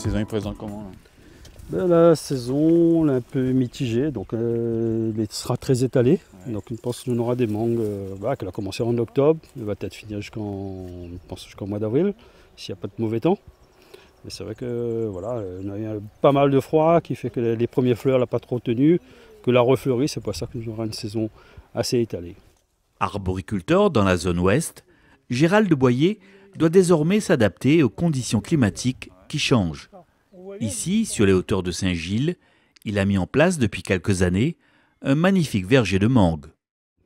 saison est présente comment là? La saison est un peu mitigée, donc elle sera très étalée. Ouais. Donc je pense qu'on aura des mangues qu'elle a commencé en octobre, elle va peut-être finir jusqu'au mois d'avril, s'il n'y a pas de mauvais temps. Mais c'est vrai que voilà, on a eu pas mal de froid qui fait que les premières fleurs n'ont pas trop tenu, que la refleurie, c'est pour ça que nous aurons une saison assez étalée. Arboriculteur dans la zone ouest, Gérald de Boyer doit désormais s'adapter aux conditions climatiques qui changent. Ici, sur les hauteurs de Saint-Gilles, il a mis en place depuis quelques années un magnifique verger de mangue.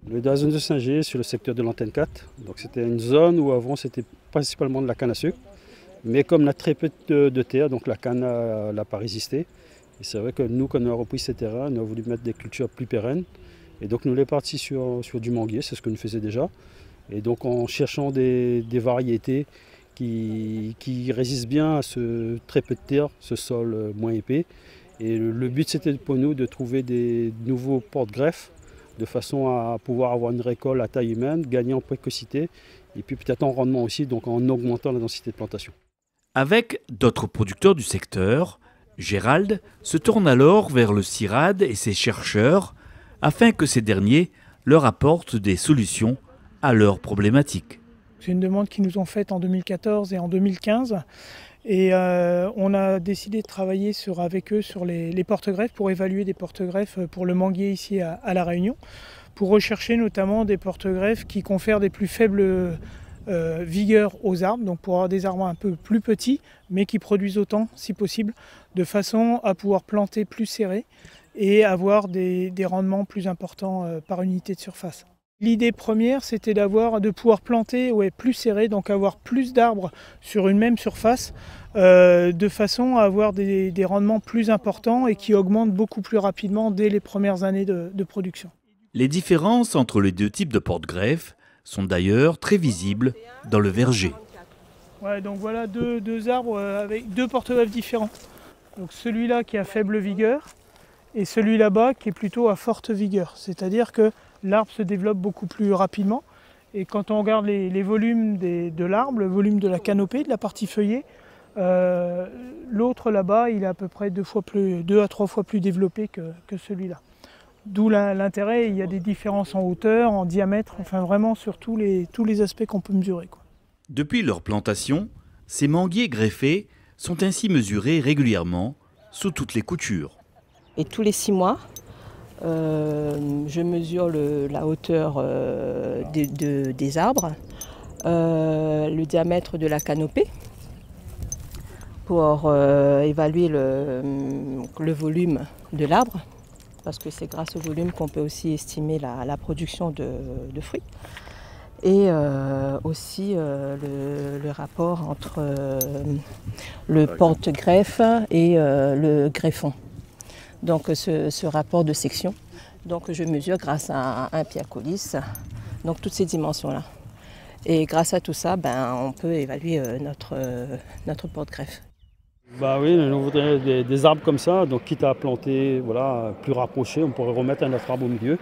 Dans la zone de Saint-Gilles, sur le secteur de l'antenne 4, donc c'était une zone où avant c'était principalement de la canne à sucre, mais comme on a très peu de terre, donc la canne n'a pas résisté. Et c'est vrai que nous, quand on a repris ces terrains, on a voulu mettre des cultures plus pérennes. Et donc nous sommes partis sur du manguier, c'est ce que nous faisions déjà. Et donc en cherchant des variétés qui résistent bien à ce très peu de terre, ce sol moins épais. Et le but c'était pour nous de trouver des nouveaux porte-greffes de façon à pouvoir avoir une récolte à taille humaine, gagner en précocité et puis peut-être en rendement aussi, donc en augmentant la densité de plantation. Avec d'autres producteurs du secteur, Gérald se tourne alors vers le CIRAD et ses chercheurs afin que ces derniers leur apportent des solutions à leurs problématiques. C'est une demande qu'ils nous ont faite en 2014 et en 2015 et on a décidé de travailler avec eux sur les porte-greffes pour évaluer des porte-greffes pour le manguier ici à La Réunion, pour rechercher notamment des porte-greffes qui confèrent des plus faibles vigueur aux arbres, donc pour avoir des arbres un peu plus petits mais qui produisent autant si possible, de façon à pouvoir planter plus serré et avoir des rendements plus importants par unité de surface. L'idée première, c'était de pouvoir planter plus serré, donc avoir plus d'arbres sur une même surface, de façon à avoir des rendements plus importants et qui augmentent beaucoup plus rapidement dès les premières années de production. Les différences entre les deux types de porte-greffes sont d'ailleurs très visibles dans le verger. Ouais, donc voilà deux arbres avec deux porte-greffes différents. Donc celui-là qui a faible vigueur et celui là-bas qui est plutôt à forte vigueur. C'est-à-dire que l'arbre se développe beaucoup plus rapidement. Et quand on regarde les volumes de l'arbre, le volume de la canopée, de la partie feuillée, l'autre là-bas, il est à peu près 2 à 3 fois plus développé que celui-là. D'où l'intérêt, il y a des différences en hauteur, en diamètre, enfin vraiment sur tous les aspects qu'on peut mesurer, quoi. Depuis leur plantation, ces manguiers greffés sont ainsi mesurés régulièrement sous toutes les coutures. Et tous les 6 mois, je mesure la hauteur des arbres, le diamètre de la canopée pour évaluer le volume de l'arbre, parce que c'est grâce au volume qu'on peut aussi estimer la production de fruits. Et aussi le rapport entre le porte-greffe et le greffon. Donc ce rapport de section, donc je mesure grâce à un pied à coulisse, donc toutes ces dimensions-là. Et grâce à tout ça, on peut évaluer notre porte-greffe. Oui, on voudrait des arbres comme ça, donc quitte à planter plus rapprochés, on pourrait remettre un autre arbre au milieu,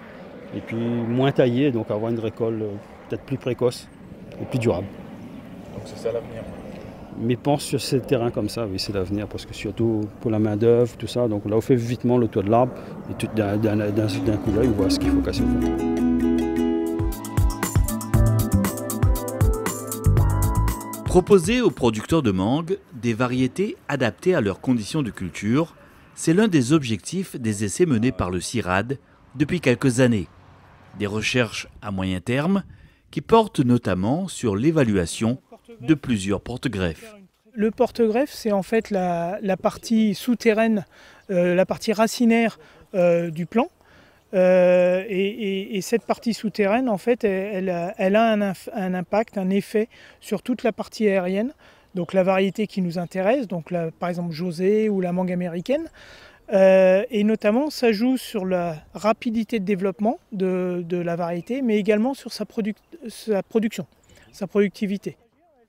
et puis moins taillé, donc avoir une récolte peut-être plus précoce et plus durable. Donc c'est ça l'avenir? Mais pense sur ces terrains comme ça, oui, c'est l'avenir, parce que surtout pour la main-d'œuvre, tout ça, donc là on fait vitement le toit de l'arbre, et d'un coup d'œil, on voit ce qu'il faut casser au fond. Proposer aux producteurs de mangue des variétés adaptées à leurs conditions de culture, c'est l'un des objectifs des essais menés par le CIRAD depuis quelques années. Des recherches à moyen terme qui portent notamment sur l'évaluation de plusieurs porte-greffes. Le porte-greffe, c'est en fait la partie souterraine, la partie racinaire du plant. Et cette partie souterraine, en fait, elle a un impact, un effet sur toute la partie aérienne. Donc la variété qui nous intéresse, donc par exemple José ou la mangue américaine. Et notamment, ça joue sur la rapidité de développement de la variété, mais également sur sa production, sa productivité.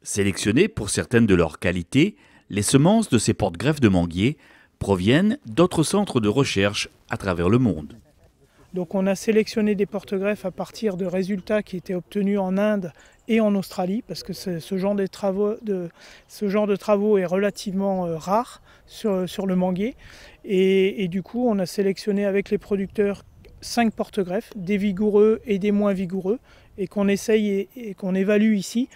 Sélectionnées pour certaines de leurs qualités, les semences de ces porte-greffes de manguier proviennent d'autres centres de recherche à travers le monde. Donc on a sélectionné des porte-greffes à partir de résultats qui étaient obtenus en Inde et en Australie, parce que ce genre de travaux est relativement rare sur le manguier. Et du coup, on a sélectionné avec les producteurs 5 porte-greffes, des vigoureux et des moins vigoureux, et qu'on essaye et qu'on évalue ici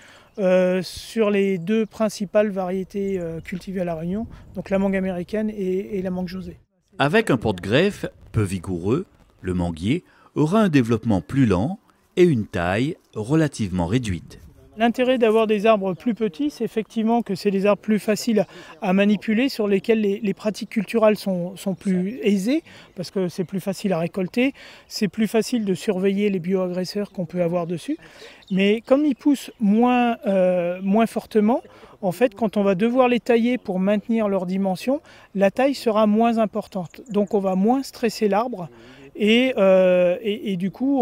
sur les 2 principales variétés cultivées à La Réunion, donc la mangue américaine et la mangue José. Avec un porte-greffe peu vigoureux, le manguier aura un développement plus lent et une taille relativement réduite. L'intérêt d'avoir des arbres plus petits, c'est effectivement que c'est des arbres plus faciles à manipuler, sur lesquels les pratiques culturales sont plus aisées, parce que c'est plus facile à récolter, c'est plus facile de surveiller les bioagresseurs qu'on peut avoir dessus. Mais comme ils poussent moins fortement, en fait, quand on va devoir les tailler pour maintenir leur dimension, la taille sera moins importante. Donc on va moins stresser l'arbre. Et du coup,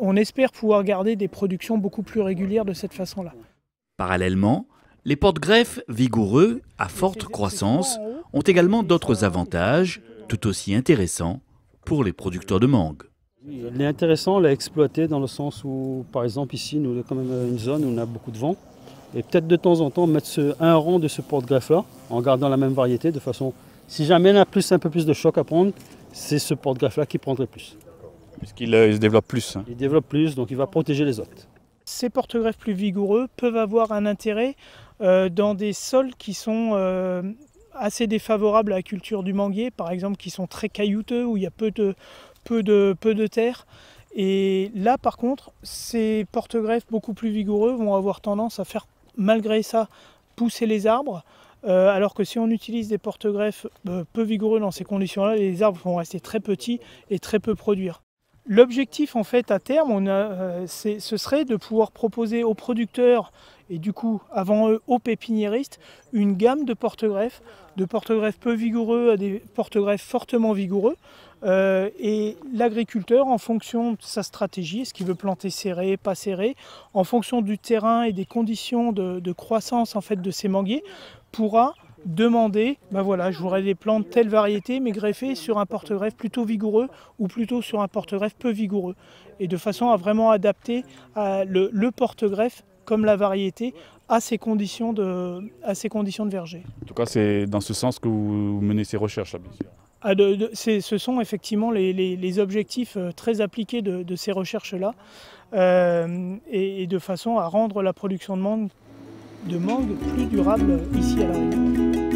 on espère pouvoir garder des productions beaucoup plus régulières de cette façon-là. Parallèlement, les porte-greffes vigoureux à forte croissance ont également d'autres avantages tout aussi intéressants pour les producteurs de mangue. Il est intéressant à exploiter dans le sens où, par exemple, ici, nous avons quand même une zone où on a beaucoup de vent. Et peut-être de temps en temps mettre un rang de ce porte-greffe-là en gardant la même variété, de façon, si jamais on a un peu plus de choc à prendre, c'est ce porte-greffe-là qui prendrait plus. Puisqu'il se développe plus. Il développe plus, donc il va protéger les autres. Ces porte-greffes plus vigoureux peuvent avoir un intérêt dans des sols qui sont assez défavorables à la culture du manguier, par exemple qui sont très caillouteux, où il y a peu de terre. Et là, par contre, ces porte-greffes beaucoup plus vigoureux vont avoir tendance à faire, malgré ça, pousser les arbres. Alors que si on utilise des porte-greffes peu vigoureux dans ces conditions-là, les arbres vont rester très petits et très peu produire. L'objectif en fait à terme, ce serait de pouvoir proposer aux producteurs et du coup avant eux aux pépiniéristes une gamme de porte-greffes peu vigoureux à des porte-greffes fortement vigoureux. Et l'agriculteur, en fonction de sa stratégie, est-ce qu'il veut planter serré, pas serré, en fonction du terrain et des conditions de croissance en fait de ces manguiers, pourra demander, ben voilà, je voudrais des plantes telle variété, mais greffées sur un porte-greffe plutôt vigoureux ou plutôt sur un porte-greffe peu vigoureux. Et de façon à vraiment adapter le porte-greffe comme la variété à ces conditions de verger. En tout cas, c'est dans ce sens que vous menez ces recherches, bien sûr. Ce sont effectivement les objectifs très appliqués de ces recherches-là, et de façon à rendre la production de mangue plus durable ici à La Réunion.